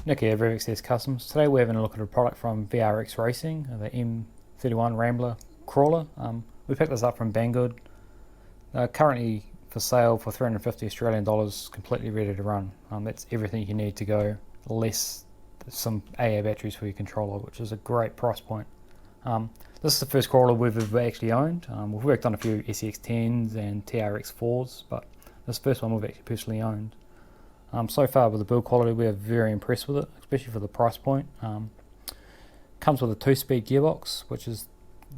Nick here, RevXS Customs. Today we're having a look at a product from VRX Racing, the M31 Rambler Crawler. We picked this up from Banggood. Currently for sale for 350 Australian dollars, completely ready to run. That's everything you need to go, less some AA batteries for your controller, which is a great price point. This is the first crawler we've ever actually owned. We've worked on a few SEX10s and TRX4s, but this first one we've actually personally owned. So far with the build quality, we are very impressed with it, especially for the price point. Comes with a 2-speed gearbox, which is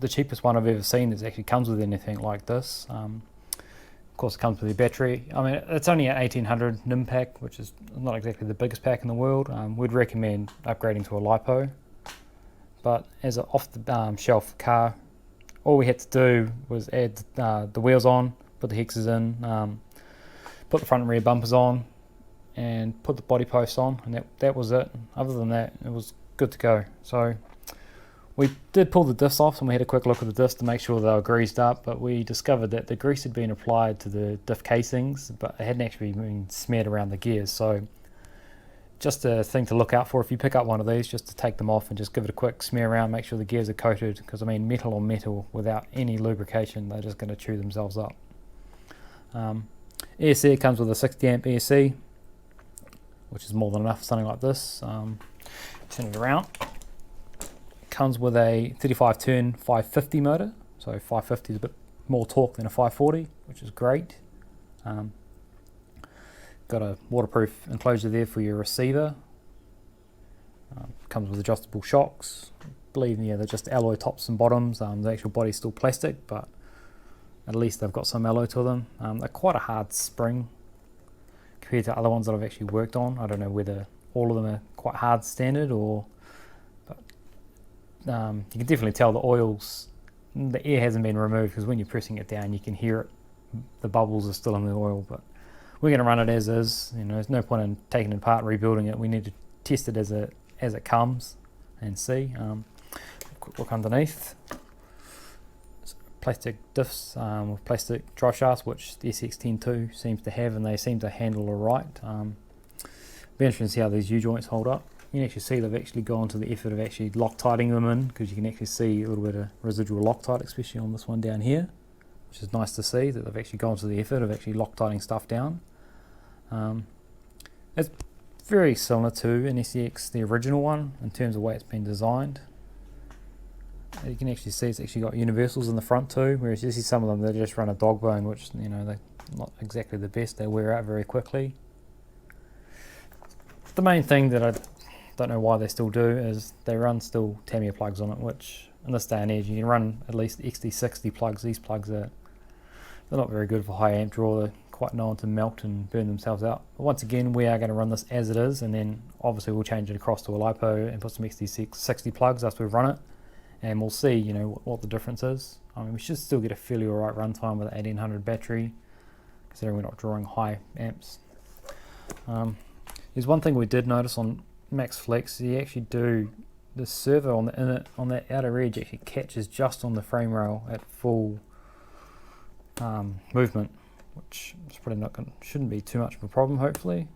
the cheapest one I've ever seen that actually comes with anything like this. Of course, it comes with your battery. I mean, it's only an 1800 NIM pack, which is not exactly the biggest pack in the world. We'd recommend upgrading to a LiPo. But as an off-the-shelf car, all we had to do was add the wheels on, put the hexes in, put the front and rear bumpers on, and put the body posts on, and that was it. Other than that, it was good to go. So we did pull the diffs off, and we had a quick look at the diffs to make sure they were greased up, but we discovered that the grease had been applied to the diff casings, but it hadn't actually been smeared around the gears. So just a thing to look out for if you pick up one of these, just to take them off and just give it a quick smear around, make sure the gears are coated, because I mean, metal on metal without any lubrication, they're just going to chew themselves up. ESC comes with a 60 amp ESC, which is more than enough for something like this. Turn it around. Comes with a 35 turn 550 motor, so 550 is a bit more torque than a 540, which is great. Got a waterproof enclosure there for your receiver. Comes with adjustable shocks. I believe they're just alloy tops and bottoms. The actual body's still plastic, but at least they've got some alloy to them. They're quite a hard spring compared to other ones that I've actually worked on. I don't know whether all of them are quite hard standard, but you can definitely tell the oils, the air hasn't been removed, because when you're pressing it down you can hear it, the bubbles are still in the oil. But we're going to run it as is. There's no point in taking it apart and rebuilding it. We need to test it as it comes and see. Quick look underneath. Plastic diffs with plastic drive shafts, which the SEX10 seems to have, and they seem to handle all right. Be interesting to see how these U-joints hold up. You can actually see they've actually gone to the effort of actually Loctiting them in, because you can actually see a little bit of residual Loctite, especially on this one down here, which is nice to see that they've actually gone to the effort of actually Loctiting stuff down. It's very similar to an SEX, the original one, in terms of the way it's been designed. You can actually see it's actually got universals in the front too, whereas you see some of them, they just run a dog bone, which they're not exactly the best. They wear out very quickly. The main thing that I don't know why they still do is they run still Tamiya plugs on it, which in this day and age you can run at least XT60 plugs. These plugs they're not very good for high amp draw. They're quite known to melt and burn themselves out. But once again, we are going to run this as it is, and then obviously we'll change it across to a LiPo and put some XT60 plugs after we've run it, and we'll see what the difference is. I mean, we should still get a fairly alright runtime with an 1800 battery, considering we're not drawing high amps. There's one thing we did notice on Max Flex. You actually do the servo on that outer edge actually catches just on the frame rail at full movement, which is probably shouldn't be too much of a problem, hopefully.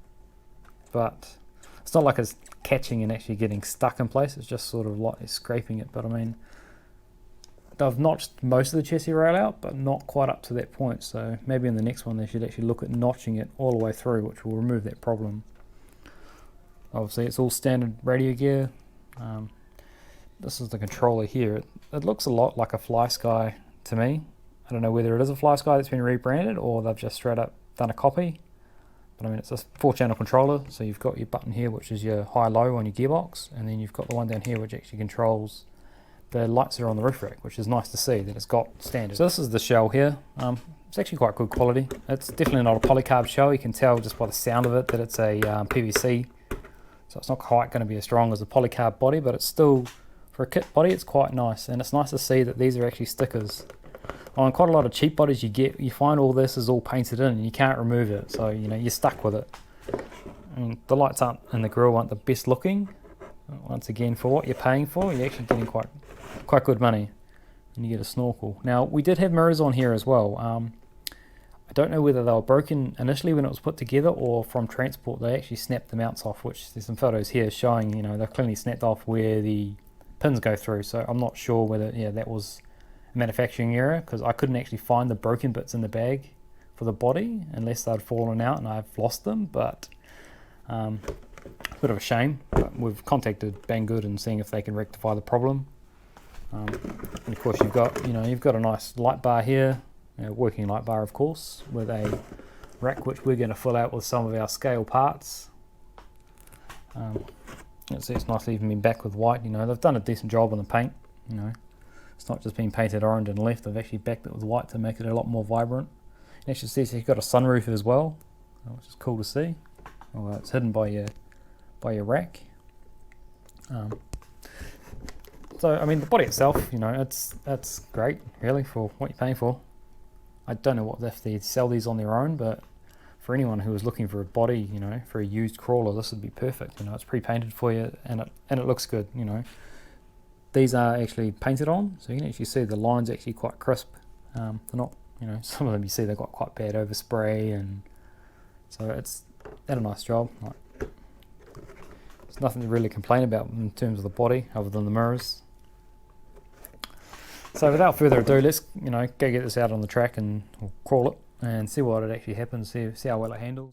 But it's not like it's catching and actually getting stuck in place. It's just sort of like scraping it. But I mean, they've notched most of the chassis rail out, but not quite up to that point. So maybe in the next one they should actually look at notching it all the way through, which will remove that problem. Obviously it's all standard radio gear. This is the controller here. It looks a lot like a FlySky to me. I don't know whether it is a FlySky that's been rebranded or they've just straight up done a copy. But I mean, it's a 4-channel controller, so you've got your button here, which is your high-low on your gearbox, and then you've got the one down here which actually controls the lights that are on the roof rack, which is nice to see that it's got standard. So this is the shell here. It's actually quite good quality. It's definitely not a polycarb shell. You can tell just by the sound of it that it's a PVC, so it's not quite going to be as strong as a polycarb body, but it's still, for a kit body, it's quite nice. And it's nice to see that these are actually stickers. On quite a lot of cheap bodies you find all this is all painted in and you can't remove it, so you're stuck with it. And the lights in the grille aren't the best looking. Once again, for what you're paying for, you're actually getting quite good money, and you get a snorkel. Now we did have mirrors on here as well. I don't know whether they were broken initially when it was put together, or from transport they actually snapped the mounts off, which there's some photos here showing, you know, they've clearly snapped off where the pins go through. So I'm not sure whether, yeah, that was a manufacturing error, because I couldn't actually find the broken bits in the bag for the body unless they'd fallen out and I've lost them. But a bit of a shame. But we've contacted Banggood and seeing if they can rectify the problem. And of course you've got a nice light bar here, working light bar of course, with a rack which we're going to fill out with some of our scale parts. It's nice leaving me back with white. You know, they've done a decent job on the paint. You know, it's not just been painted orange and left, they've actually backed it with white to make it a lot more vibrant. And actually see, so you've got a sunroof as well, which is cool to see. Although it's hidden by your rack. So I mean, the body itself, you know, it's great really for what you're paying for. I don't know if they sell these on their own, but for anyone who is looking for a body, you know, for a used crawler, this would be perfect. You know, it's pre-painted for you, and it looks good. You know, these are actually painted on, so you can actually see the lines actually quite crisp. They're not, you know, some of them you see they've got quite bad overspray, and so it's done a nice job. Like, there's nothing to really complain about in terms of the body other than the mirrors. So without further ado, let's go get this out on the track and we'll crawl it and see what it actually happens, see how well it handles.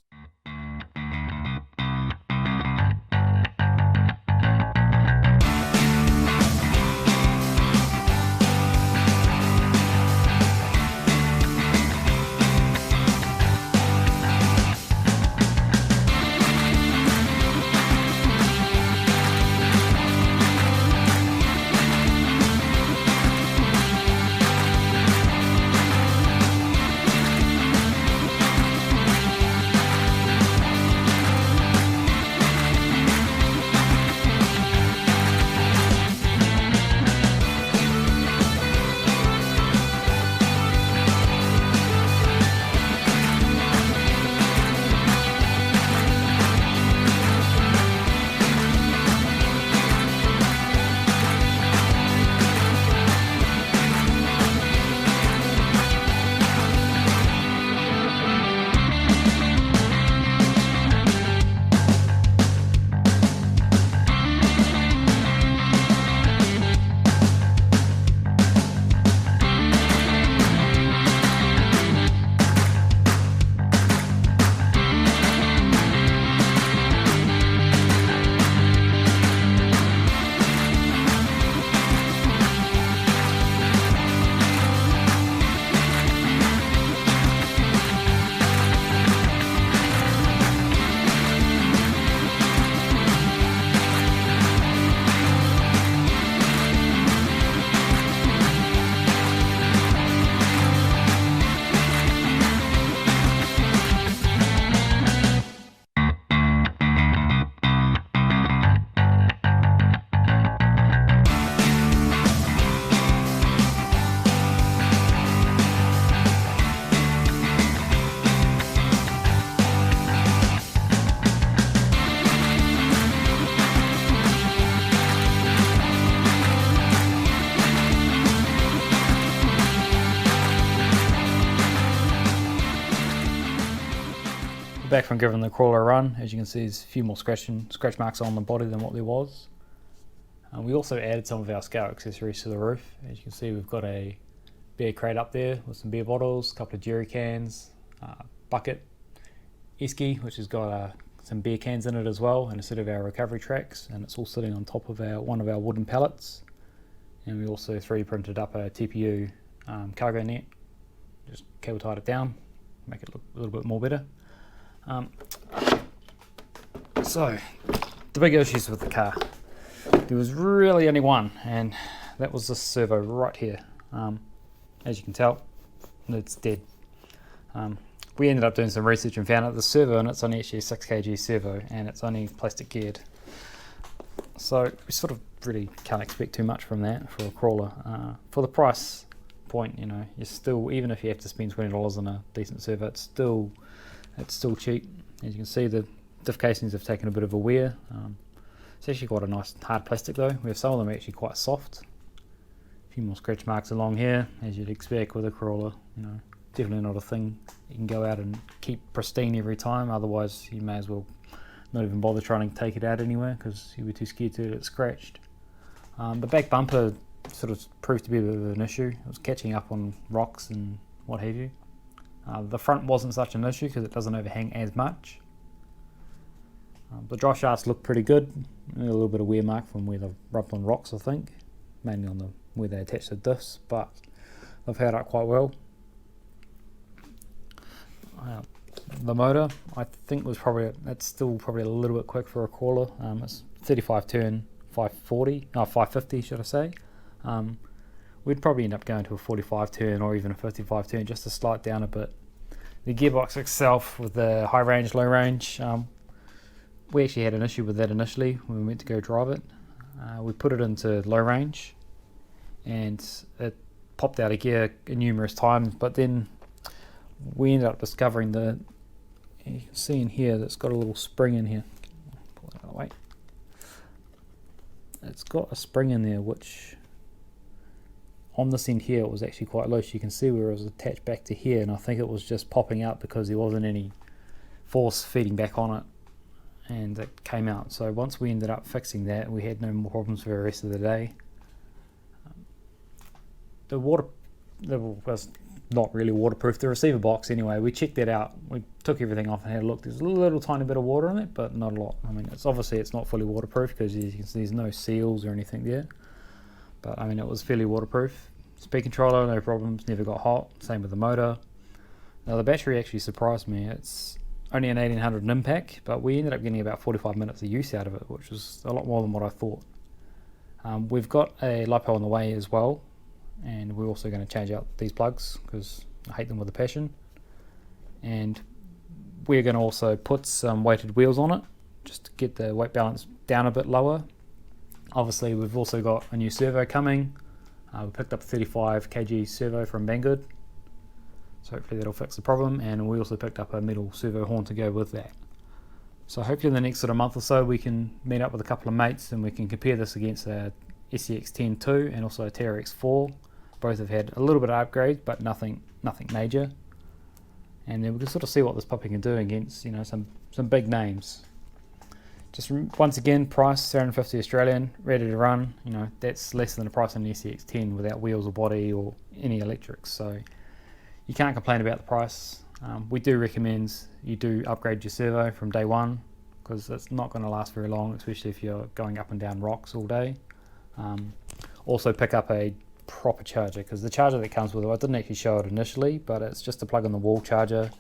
Back from giving the crawler a run, as you can see there's a few more scratch marks on the body than what there was. We also added some of our scale accessories to the roof. As you can see, we've got a beer crate up there with some beer bottles, a couple of jerry cans, bucket, esky which has got some beer cans in it as well, and a set of our recovery tracks, and it's all sitting on top of one of our wooden pallets. And we also 3D printed up a TPU cargo net, just cable tied it down, make it look a little bit more better. So the big issues with the car, there was really only one, and that was this servo right here. As you can tell, it's dead. We ended up doing some research and found out the servo, and it's only actually a 6 kg servo, and it's only plastic geared. So we sort of really can't expect too much from that for a crawler. For the price point, you know, you're still, even if you have to spend $20 on a decent servo, it's still cheap. As you can see, the diff casings have taken a bit of a wear. It's actually quite a nice hard plastic though, where some of them are actually quite soft. A few more scratch marks along here, as you'd expect with a crawler, you know, definitely not a thing you can go out and keep pristine every time, otherwise you may as well not even bother trying to take it out anywhere because you'll be too scared to get it scratched. The back bumper sort of proved to be a bit of an issue. It was catching up on rocks and what have you. The front wasn't such an issue because it doesn't overhang as much. The drive shafts look pretty good. A little bit of wear mark from where they've rubbed on rocks, I think, mainly on where they attach the diffs, but they've held up quite well. The motor, I think it's still probably a little bit quick for a crawler. It's 35 turn 550 should I say. We'd probably end up going to a 45 turn or even a 55 turn just to slide down a bit. The gearbox itself with the high range, low range, we actually had an issue with that initially when we went to go drive it. We put it into low range and it popped out of gear numerous times, but then we ended up discovering you can see in here that's got a little spring in here. Pull it out of the way. It's got a spring in there which on this end here it was actually quite loose. You can see where it was attached back to here, and I think it was just popping out because there wasn't any force feeding back on it and it came out. So once we ended up fixing that, we had no more problems for the rest of the day. The water level was not really waterproof. The receiver box anyway, we checked that out. We took everything off and had a look. There's a little tiny bit of water in it, but not a lot. I mean, it's not fully waterproof because there's no seals or anything there. But I mean, it was fairly waterproof. Speed controller, no problems, never got hot. Same with the motor. Now the battery actually surprised me. It's only an 1800 NIM pack, but we ended up getting about 45 minutes of use out of it, which was a lot more than what I thought. We've got a LiPo on the way as well, and we're also going to change out these plugs because I hate them with a passion. And we're going to also put some weighted wheels on it just to get the weight balance down a bit lower. Obviously we've also got a new servo coming. We picked up a 35 kg servo from Banggood, so hopefully that'll fix the problem, and we also picked up a metal servo horn to go with that. So hopefully in the next sort of month or so we can meet up with a couple of mates and we can compare this against a SCX-10-2 and also a TRX-4. Both have had a little bit of upgrades, but nothing major. And then we can sort of see what this puppy can do against, you know, some big names. Just once again, price 350 Australian, ready to run. You know, that's less than the price of an SCX-10 without wheels or body or any electrics. So you can't complain about the price. We do recommend you do upgrade your servo from day one because it's not going to last very long, especially if you're going up and down rocks all day. Also pick up a proper charger because the charger that comes with it, I didn't actually show it initially, but it's just a plug in the wall charger,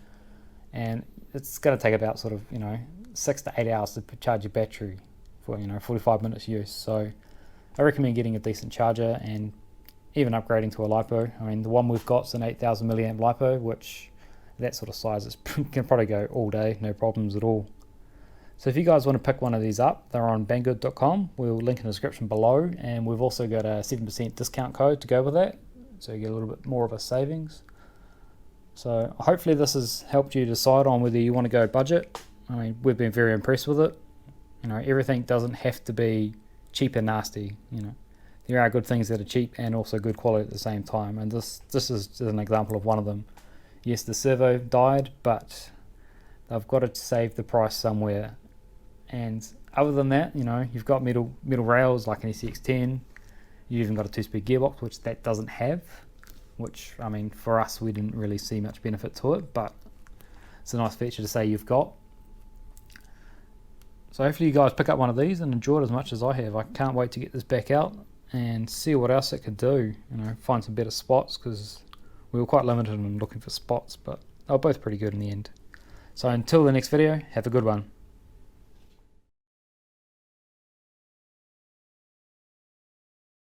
and it's going to take about sort of 6 to 8 hours to charge your battery for 45 minutes use. So I recommend getting a decent charger and even upgrading to a LiPo. I mean, the one we've got is an 8000 milliamp LiPo, which that sort of size can probably go all day, no problems at all. So if you guys want to pick one of these up, they're on Banggood.com. We'll link in the description below, and we've also got a 7% discount code to go with that, so you get a little bit more of a savings. So hopefully this has helped you decide on whether you want to go budget. I mean, we've been very impressed with it. Everything doesn't have to be cheap and nasty. There are good things that are cheap and also good quality at the same time, and this is an example of one of them. Yes, the servo died, but they've got to save the price somewhere. And other than that, you've got metal rails like an SCX-10. You've even got a 2-speed gearbox, which that doesn't have, which, I mean, for us, we didn't really see much benefit to it, but it's a nice feature to say you've got. So hopefully you guys pick up one of these and enjoy it as much as I have. I can't wait to get this back out and see what else it could do, find some better spots, because we were quite limited in looking for spots, but they were both pretty good in the end. So until the next video, have a good one.